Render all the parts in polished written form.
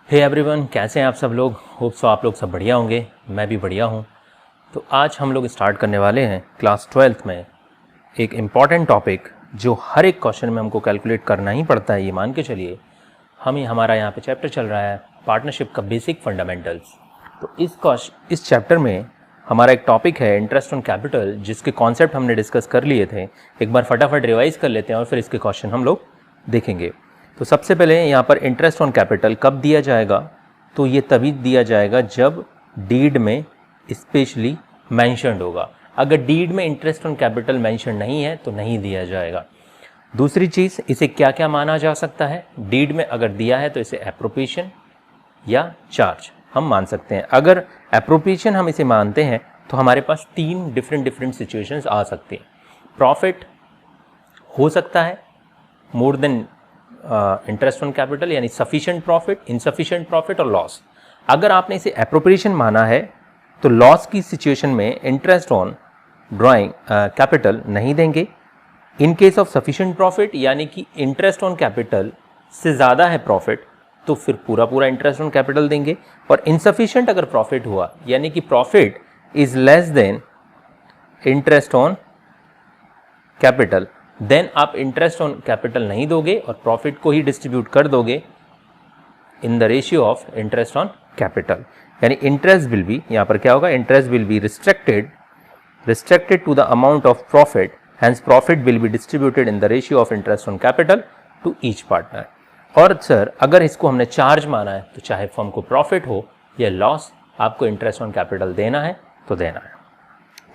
Hey everyone, कैसे हैं आप सब लोग। होप सो आप लोग सब बढ़िया होंगे, मैं भी बढ़िया हूँ। तो आज हम लोग स्टार्ट करने वाले हैं क्लास 12th में एक इम्पॉर्टेंट टॉपिक जो हर एक क्वेश्चन में हमको कैलकुलेट करना ही पड़ता है। ये मान के चलिए हमारा यहाँ पे चैप्टर चल रहा है पार्टनरशिप का बेसिक फंडामेंटल्स। तो इस चैप्टर में हमारा एक टॉपिक है इंटरेस्ट ऑन कैपिटल, जिसके कॉन्सेप्ट हमने डिस्कस कर लिए थे। एक बार फटाफट रिवाइज कर लेते हैं और फिर इसके क्वेश्चन हम लोग देखेंगे। तो सबसे पहले यहाँ पर इंटरेस्ट ऑन कैपिटल कब दिया जाएगा, तो ये तभी दिया जाएगा जब डीड में स्पेशली मैंशनड होगा। अगर डीड में इंटरेस्ट ऑन कैपिटल मैंशन नहीं है तो नहीं दिया जाएगा। दूसरी चीज़, इसे क्या क्या माना जा सकता है। डीड में अगर दिया है तो इसे एप्रोप्रिएशन या चार्ज हम मान सकते हैं। अगर एप्रोप्रिएशन हम इसे मानते हैं तो हमारे पास तीन डिफरेंट सिचुएशंस आ सकती हैं। प्रॉफिट हो सकता है more than interest on capital, यानी सफिशिएंट प्रॉफिट, इनसफिशिएंट प्रॉफिट और लॉस। अगर आपने इसे एप्रोप्रिएशन माना है तो लॉस की सिचुएशन में इंटरेस्ट ऑन ड्राइंग कैपिटल नहीं देंगे। In case of sufficient profit, यानी कि इंटरेस्ट ऑन कैपिटल से ज़्यादा है प्रॉफिट, तो फिर पूरा इंटरेस्ट ऑन कैपिटल देंगे। और इनसफिशिएंट अगर प्रॉफिट हुआ, यानी कि profit is less than interest on capital, then आप इंटरेस्ट ऑन कैपिटल नहीं दोगे और प्रॉफिट को ही डिस्ट्रीब्यूट कर दोगे in the ratio of interest on capital. यानी इंटरेस्ट विल बी, यहाँ पर क्या होगा, interest will be restricted to the amount of profit, hence profit will be distributed in the ratio of interest on capital to each partner. और sir अगर इसको हमने charge माना है तो चाहे फर्म को प्रॉफिट हो या लॉस, आपको इंटरेस्ट ऑन कैपिटल देना है तो देना है।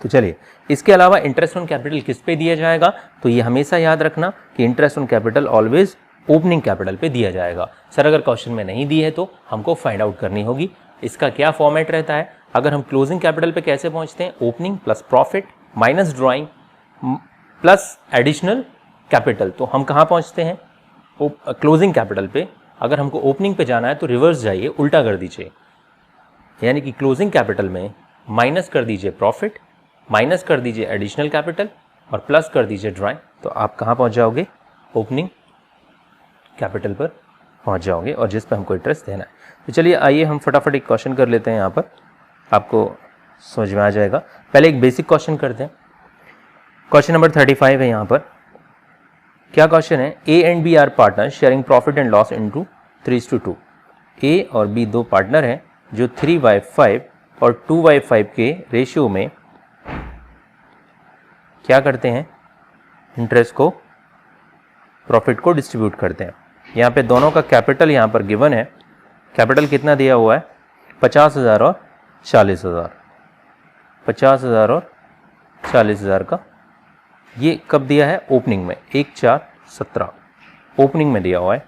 तो चलिए, इसके अलावा इंटरेस्ट ऑन कैपिटल किस पे दिया जाएगा, तो ये हमेशा याद रखना कि interest on capital always opening capital पे दिया जाएगा। सर अगर क्वेश्चन में नहीं दी है तो हमको फाइंड आउट करनी होगी। इसका क्या फॉर्मेट रहता है। अगर हम क्लोजिंग कैपिटल पे कैसे पहुंचते हैं, opening plus profit minus drawing plus additional capital. तो हम कहाँ पहुँचते हैं, क्लोजिंग कैपिटल पे। अगर हमको ओपनिंग पे जाना है तो रिवर्स जाइए, उल्टा कर दीजिए, यानी कि क्लोजिंग कैपिटल में माइनस कर दीजिए प्रॉफिट, माइनस कर दीजिए एडिशनल कैपिटल और प्लस कर दीजिए ड्राइंग। तो आप कहाँ पहुँच जाओगे, ओपनिंग कैपिटल पर पहुँच जाओगे, और जिस पर हमको इंटरेस्ट देना है। तो चलिए आइए हम फटाफट एक क्वेश्चन कर लेते हैं, यहाँ पर आपको समझ में आ जाएगा। पहले एक बेसिक क्वेश्चन करते हैं। क्वेश्चन नंबर 35 है। यहाँ पर क्या क्वेश्चन है, A and B are partner sharing profit and loss into 3:2। A और बी दो पार्टनर हैं जो 3/5 और 2/5 के रेशियो में क्या करते हैं, इंटरेस्ट को, प्रॉफिट को डिस्ट्रीब्यूट करते हैं। यहाँ पे दोनों का कैपिटल यहाँ पर गिवन है। कैपिटल कितना दिया हुआ है, 50,000 और 40,000। 50,000 और 40,000 का ये कब दिया है, ओपनिंग में, 1/4/17 ओपनिंग में दिया हुआ है।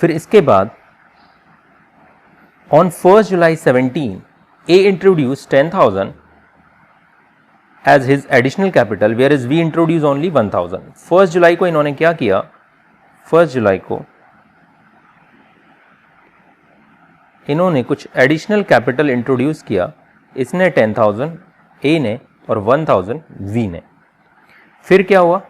फिर इसके बाद on 1 July 17 A introduce 10,000 as his additional capital, whereas we introduce only 1,000। 1 जुलाई को इन्होंने क्या किया, 1 जुलाई को इन्होंने कुछ एडिशनल कैपिटल इंट्रोड्यूस किया। इसने 10,000 ए ने और 1,000 वी ने। फिर क्या हुआ,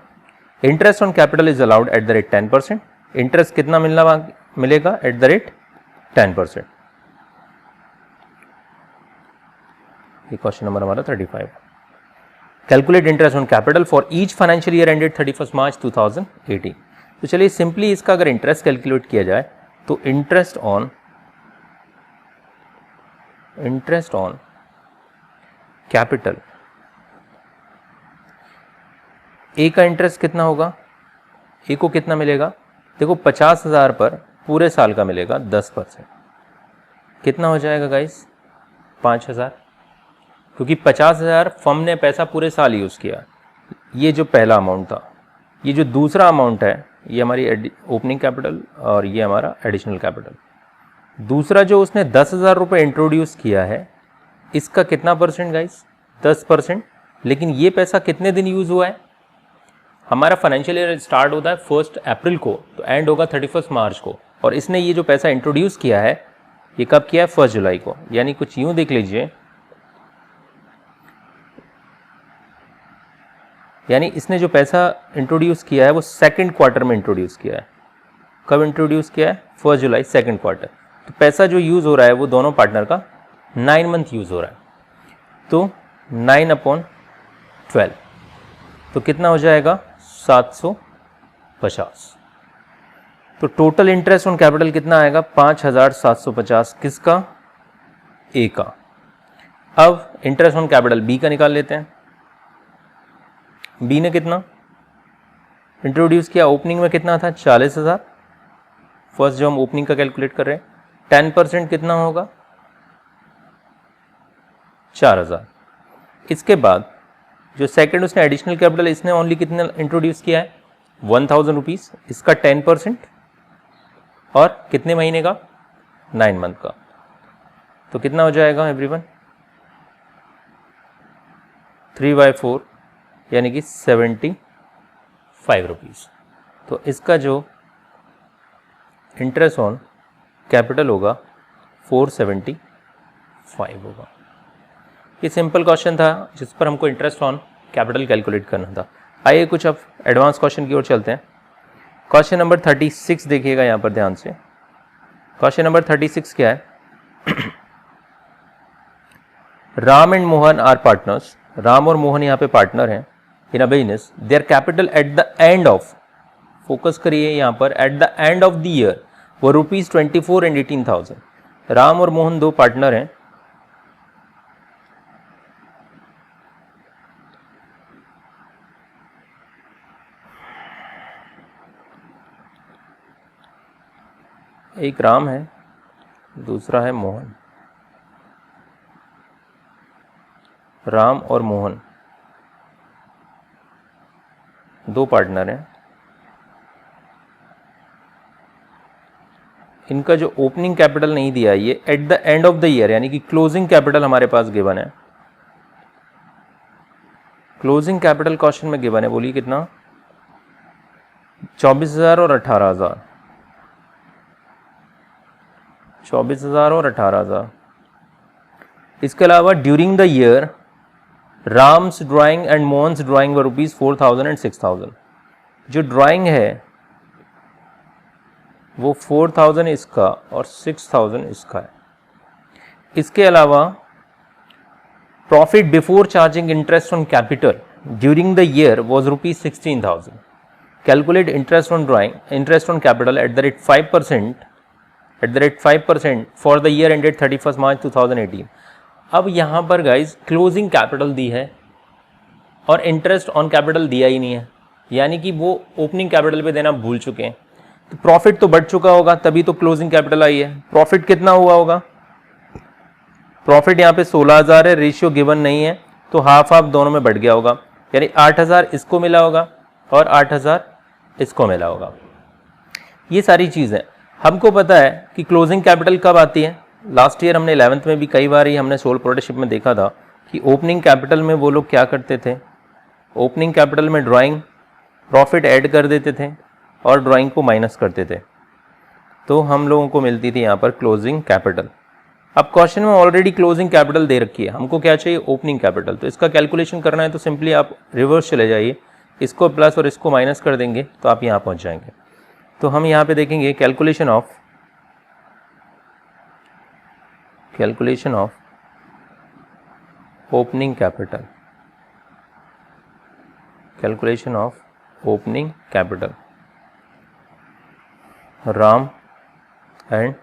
interest on capital is allowed at the rate 10%। Interest कितना मिलेगा, एट द रेट 10%। ये क्वेश्चन नंबर हमारा 35। Calculate interest on capital for each financial year ended 31 मार्च 2018। तो चलिए सिंपली इसका अगर इंटरेस्ट कैलकुलेट किया जाए तो इंटरेस्ट ऑन कैपिटल, ए का इंटरेस्ट कितना होगा, ए को कितना मिलेगा, देखो 50,000 पर पूरे साल का मिलेगा 10%। कितना हो जाएगा गाइस, 5,000, क्योंकि 50,000 फर्म ने पैसा पूरे साल यूज़ किया। ये जो पहला अमाउंट था। ये जो दूसरा अमाउंट है ये हमारी ओपनिंग कैपिटल और ये हमारा एडिशनल कैपिटल। दूसरा जो उसने 10,000 रुपये इंट्रोड्यूस किया है, इसका कितना परसेंट गाइस, 10%। लेकिन ये पैसा कितने दिन यूज़ हुआ है, हमारा फाइनेंशियल ईयर स्टार्ट होता है 1 अप्रैल को, तो एंड होगा 31 मार्च को। और इसने ये जो पैसा इंट्रोड्यूस किया है ये कब किया है, 1 जुलाई को। यानी कुछ यूँ देख लीजिए, यानी इसने जो पैसा इंट्रोड्यूस किया है वो सेकंड क्वार्टर में इंट्रोड्यूस किया है। कब इंट्रोड्यूस किया है, 1 जुलाई, सेकंड क्वार्टर। तो पैसा जो यूज़ हो रहा है वो दोनों पार्टनर का 9 मंथ यूज़ हो रहा है, तो 9/12 तो कितना हो जाएगा 750। तो टोटल इंटरेस्ट ऑन कैपिटल कितना आएगा 5750, किसका, ए का। अब इंटरेस्ट ऑन कैपिटल बी का निकाल लेते हैं। बी ने कितना इंट्रोड्यूस किया, ओपनिंग में कितना था 40,000, फर्स्ट जो हम ओपनिंग का कैलकुलेट कर रहे हैं, 10% कितना होगा 4,000। इसके बाद जो सेकंड उसने एडिशनल कैपिटल इसने ओनली कितना इंट्रोड्यूस किया है 1,000 रुपीज़, इसका 10% और कितने महीने का 9 मंथ का, तो कितना हो जाएगा एवरीवन 3/4 यानी कि 75 रुपीज़। तो इसका जो इंटरेस्ट ऑन कैपिटल होगा 475 होगा। ये सिंपल क्वेश्चन था जिस पर हमको इंटरेस्ट ऑन कैपिटल कैलकुलेट करना था। आइए कुछ अब एडवांस क्वेश्चन की ओर चलते हैं। क्वेश्चन नंबर 36 देखिएगा यहाँ पर ध्यान से। क्वेश्चन नंबर 36 क्या है, Ram and Mohan are partners, Ram और मोहन यहाँ पे पार्टनर हैं in a business, their capital at the end of, focus करिए यहाँ पर, at the end of the year वो ₹24 and 18,000। राम और मोहन दो पार्टनर हैं, एक राम है दूसरा है मोहन। राम और मोहन दो पार्टनर हैं, इनका जो ओपनिंग कैपिटल नहीं दिया ये eight the end of the year यानी कि क्लोजिंग कैपिटल हमारे पास गिवन है। क्लोजिंग कैपिटल क्वेश्चन में गिवन है, बोलिए कितना 24,000 और 18,000, 24,000 और 18,000। इसके अलावा during the year Ram's drawing and Mohan's drawing व ₹4,000 and 6,000। जो ड्राइंग है वो 4,000 इसका और 6,000 इसका है। इसके अलावा profit before charging interest on capital during the year was ₹16,000। Calculate interest on drawing, interest on capital at the rate 5% for the year ended 31 मार्च 2018। अब यहाँ पर गाइज क्लोजिंग कैपिटल दी है और इंटरेस्ट ऑन कैपिटल दिया ही नहीं है, यानी कि वो ओपनिंग कैपिटल पे देना भूल चुके हैं। तो प्रॉफिट तो बढ़ चुका होगा तभी तो क्लोजिंग कैपिटल आई है। प्रॉफिट कितना हुआ होगा, प्रॉफिट यहाँ पे 16,000 है, रेशियो गिवन नहीं है तो हाफ हाफ दोनों में बढ़ गया होगा, यानी 8,000 इसको मिला होगा और 8,000 इसको मिला होगा। ये सारी चीज़ें हमको पता है कि क्लोजिंग कैपिटल कब आती है। लास्ट ईयर हमने 11th में भी कई बार ही हमने सोल प्रोप्राइटरशिप में देखा था कि ओपनिंग कैपिटल में वो लोग क्या करते थे, ओपनिंग कैपिटल में ड्राइंग प्रॉफिट ऐड कर देते थे और ड्राइंग को माइनस करते थे, तो हम लोगों को मिलती थी यहाँ पर क्लोजिंग कैपिटल। अब क्वेश्चन में ऑलरेडी क्लोजिंग कैपिटल दे रखी है, हमको क्या चाहिए ओपनिंग कैपिटल। तो इसका कैलकुलेशन करना है तो सिंपली आप रिवर्स चले जाइए, इसको प्लस और इसको माइनस कर देंगे तो आप यहाँ पहुँच जाएंगे। तो हम यहाँ पे देखेंगे calculation of opening capital, calculation of opening capital Ram and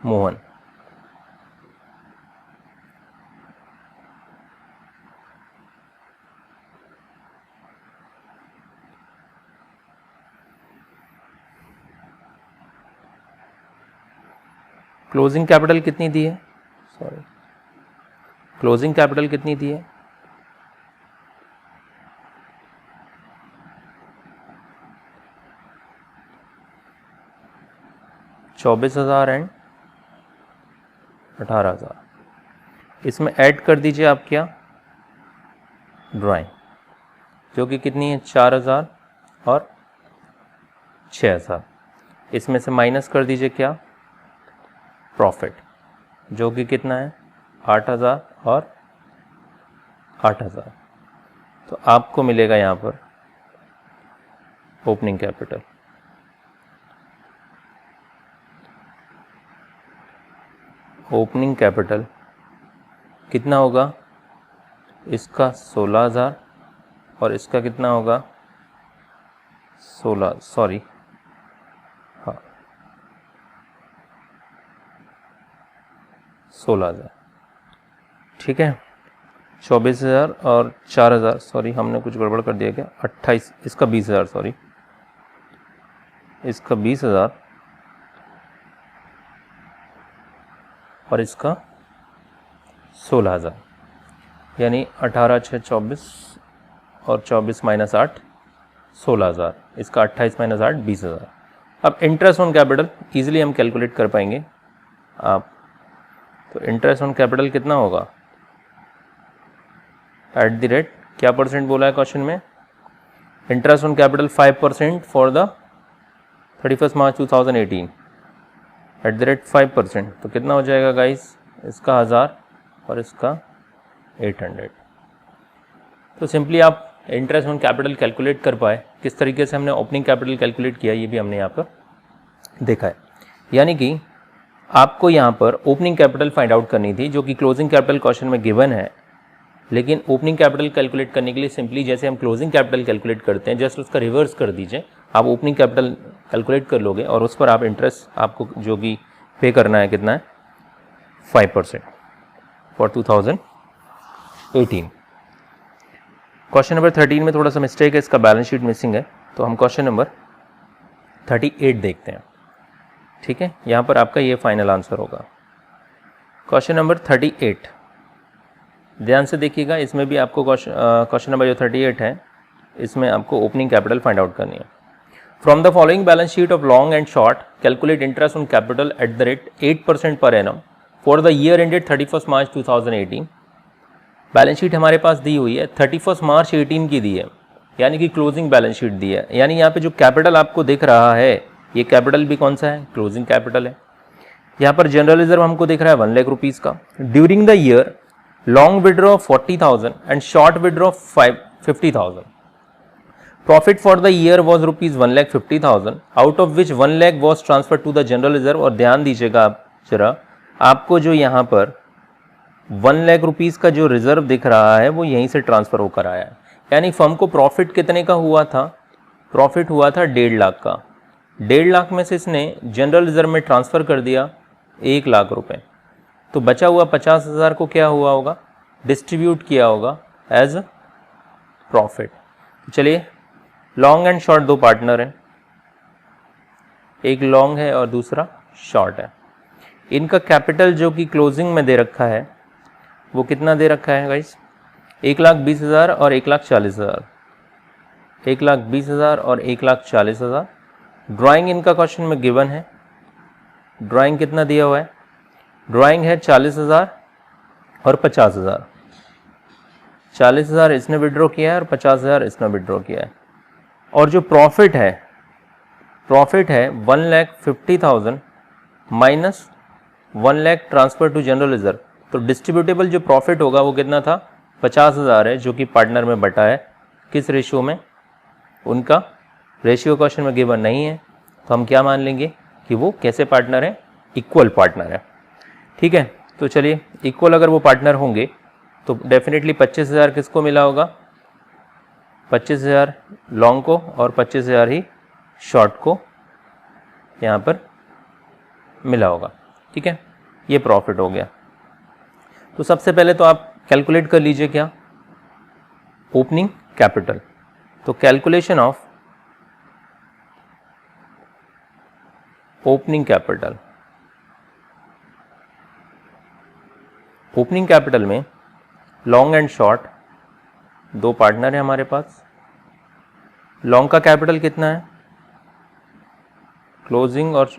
Mohan. Closing capital कितनी दी है, क्लोजिंग कैपिटल कितनी दी है 24,000 एंड 18,000। इसमें ऐड कर दीजिए आप क्या ड्राइंग, जो कि कितनी है 4,000 और 6,000। इसमें से माइनस कर दीजिए क्या प्रॉफिट, जो कि कितना है 8,000 और 8,000। तो आपको मिलेगा यहाँ पर ओपनिंग कैपिटल। ओपनिंग कैपिटल कितना होगा, इसका 16,000 और इसका कितना होगा 16,000, ठीक है। 24,000 और 4,000, सॉरी हमने कुछ गड़बड़ कर दिया क्या, 28, इसका 20,000, सॉरी इसका 20,000 और इसका 16,000, यानी 18 6 24 और 24 माइनस 8 16,000, इसका 28 माइनस 8 20,000। अब इंटरेस्ट ऑन कैपिटल ईजिली हम कैलकुलेट कर पाएंगे आप, तो इंटरेस्ट ऑन कैपिटल कितना होगा एट द रेट, क्या परसेंट बोला है क्वेश्चन में, interest on capital 5% for the 31 March 2018 eight the rate 5%, तो कितना हो जाएगा गाइस, इसका 1000 और इसका 800। तो सिंपली आप इंटरेस्ट ऑन कैपिटल कैलकुलेट कर पाए, किस तरीके से हमने ओपनिंग कैपिटल कैलकुलेट किया ये भी हमने यहाँ पर देखा है। यानी कि आपको यहाँ पर ओपनिंग कैपिटल फाइंड आउट करनी थी, जो कि क्लोजिंग कैपिटल क्वेश्चन में गिवन है, लेकिन ओपनिंग कैपिटल कैलकुलेट करने के लिए सिंपली जैसे हम क्लोजिंग कैपिटल कैलकुलेट करते हैं जस्ट उसका रिवर्स कर दीजिए, आप ओपनिंग कैपिटल कैलकुलेट कर लोगे और उस पर आप इंटरेस्ट आपको जो कि पे करना है कितना है 5% फॉर 2018। क्वेश्चन नंबर 13 में थोड़ा सा मिस्टेक है, इसका बैलेंस शीट मिसिंग है, तो हम क्वेश्चन नंबर 38 देखते हैं, ठीक है। यहाँ पर आपका ये फाइनल आंसर होगा। क्वेश्चन नंबर 38 ध्यान से देखिएगा, इसमें भी आपको क्वेश्चन नंबर जो 38 है इसमें आपको ओपनिंग कैपिटल फाइंड आउट करनी है। From the following balance sheet of long and short calculate interest on capital at the rate 8% per annum for the year ended 31 March 2018। Balance sheet हमारे पास दी हुई है 31 मार्च 18 की दी है, यानी कि क्लोजिंग बैलेंस शीट दी है, यानी यहाँ पे जो कैपिटल आपको दिख रहा है ये कैपिटल भी कौन सा है, क्लोजिंग कैपिटल है। यहाँ पर जनरल रिजर्व हमको दिख रहा है 1 लाख रुपीज़ का। During the year Long withdraw 40,000 and Short withdraw 50,000। Profit for the year was ₹1,50,000 out of which 1 lakh was transfer to the general reserve. और ध्यान दीजिएगा आप जरा, आपको जो यहाँ पर 1 लाख रुपीज़ का जो रिजर्व दिख रहा है वो यहीं से ट्रांसफ़र होकर आया है, यानी फर्म को प्रॉफिट कितने का हुआ था, प्रॉफिट हुआ था 1.5 लाख का। 1.5 लाख में से इसने जनरल रिजर्व में ट्रांसफ़र कर दिया 1 लाख रुपए, तो बचा हुआ 50,000 को क्या हुआ होगा, डिस्ट्रीब्यूट किया होगा एज प्रॉफिट। चलिए, लॉन्ग एंड शॉर्ट दो पार्टनर हैं, एक लॉन्ग है और दूसरा शॉर्ट है। इनका कैपिटल जो कि क्लोजिंग में दे रखा है वो कितना दे रखा है गाइस, 1,20,000 और 1,40,000, 1,20,000 और 1,40,000। ड्राइंग इनका क्वेश्चन में गिवन है, ड्राइंग कितना दिया हुआ है, ड्राइंग है 40,000 और 50,000। 40,000 इसने विड्रॉ किया है और 50,000 इसने विड्रॉ किया है। और जो प्रॉफिट है 1,50,000 minus 1 lakh transfer to general reserve, तो डिस्ट्रीब्यूटेबल जो प्रॉफिट होगा वो कितना था 50,000 है, जो कि पार्टनर में बटा है किस रेशियो में, उनका रेशियो क्वेश्चन में गिवन नहीं है, तो हम क्या मान लेंगे कि वो कैसे पार्टनर है, इक्वल पार्टनर है, ठीक है। तो चलिए, इक्वल अगर वो पार्टनर होंगे तो डेफिनेटली 25,000 किसको मिला होगा, 25,000 लॉन्ग को और 25,000 ही शॉर्ट को यहाँ पर मिला होगा, ठीक है। ये प्रॉफिट हो गया। तो सबसे पहले तो आप कैलकुलेट कर लीजिए क्या, ओपनिंग कैपिटल। तो calculation of opening capital, opening capital में लॉन्ग एंड शॉर्ट दो पार्टनर है हमारे पास। लॉन्ग का कैपिटल कितना है, क्लोजिंग और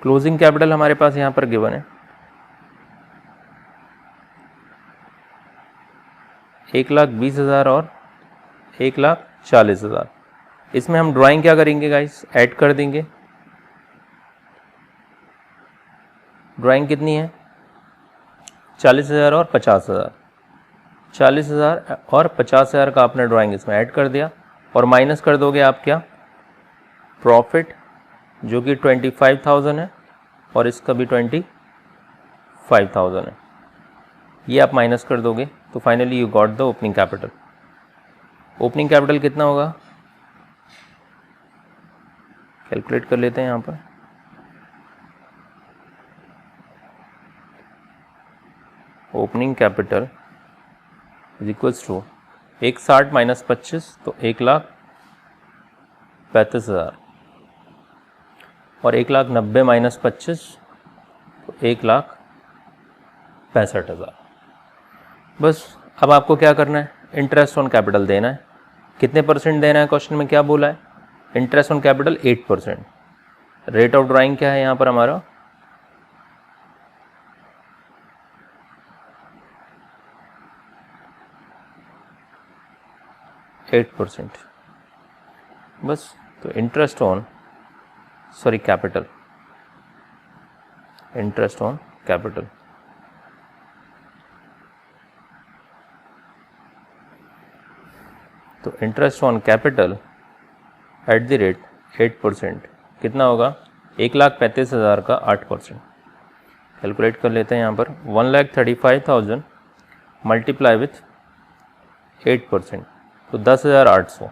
क्लोजिंग कैपिटल हमारे पास यहां पर गिवन है 1,20,000 और 1,40,000। इसमें हम ड्राइंग क्या करेंगे गाइस, ऐड कर देंगे। ड्राइंग कितनी है 40,000 और 50,000, 40,000 और 50,000 का आपने ड्राइंग इसमें ऐड कर दिया और माइनस कर दोगे आप क्या, प्रॉफिट जो कि 25,000 है और इसका भी 25,000 है, ये आप माइनस कर दोगे तो finally you got the opening capital. Opening capital कितना होगा, कैलकुलेट कर लेते हैं यहाँ पर। Opening capital is equals to 160 minus 25 तो 1,35,000 और 1,90,000 माइनस 25 तो 1,65,000। बस अब आपको क्या करना है, इंटरेस्ट ऑन कैपिटल देना है। कितने परसेंट देना है, क्वेश्चन में क्या बोला है, interest on capital 8%। Rate of drawing क्या है यहाँ पर हमारा, %8। बस तो interest on capital, interest on capital तो interest on capital at the rate 8% कितना होगा, 1,35,000 का 8%। कैलकुलेट कर लेते हैं यहाँ पर, 1,35,000 मल्टीप्लाई विथ 8% तो 10,800,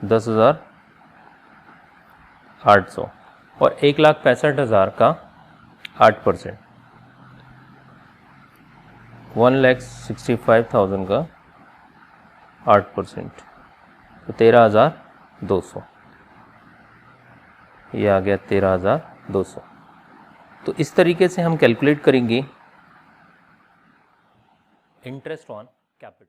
10,800 और 1,65,000 का 8%, 1,65,000 का 8% तो 13,200, ये आ गया 13,200। तो इस तरीके से हम कैलकुलेट करेंगे इंटरेस्ट ऑन कैपिटल।